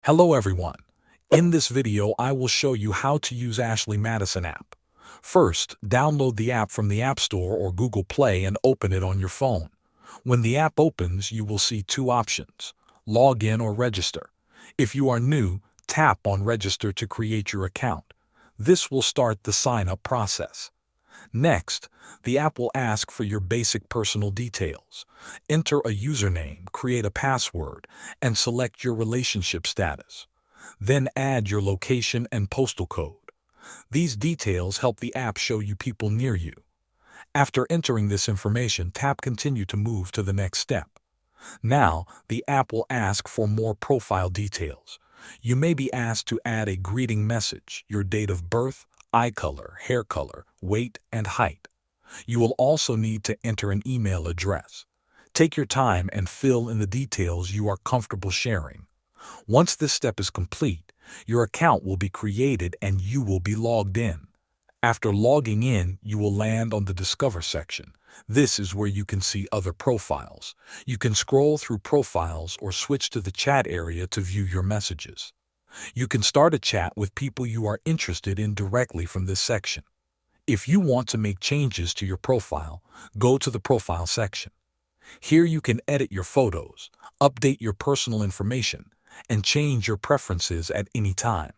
Hello everyone. In this video, I will show you how to use Ashley Madison app. First, download the app from the App Store or Google Play and open it on your phone. When the app opens, you will see two options: log in or register. If you are new, tap on register to create your account. This will start the sign-up process. Next, the app will ask for your basic personal details. Enter a username, create a password, and select your relationship status. Then add your location and postal code. These details help the app show you people near you. After entering this information, tap Continue to move to the next step. Now, the app will ask for more profile details. You may be asked to add a greeting message, your date of birth, eye color, hair color, weight, and height. You will also need to enter an email address. Take your time and fill in the details you are comfortable sharing. Once this step is complete, your account will be created and you will be logged in. After logging in, you will land on the Discover section. This is where you can see other profiles. You can scroll through profiles or switch to the chat area to view your messages. You can start a chat with people you are interested in directly from this section. If you want to make changes to your profile, go to the Profile section. Here you can edit your photos, update your personal information, and change your preferences at any time.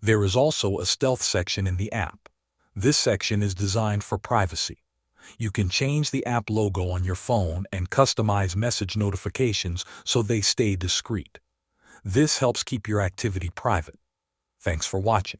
There is also a Stealth section in the app. This section is designed for privacy. You can change the app logo on your phone and customize message notifications so they stay discreet. This helps keep your activity private. Thanks for watching.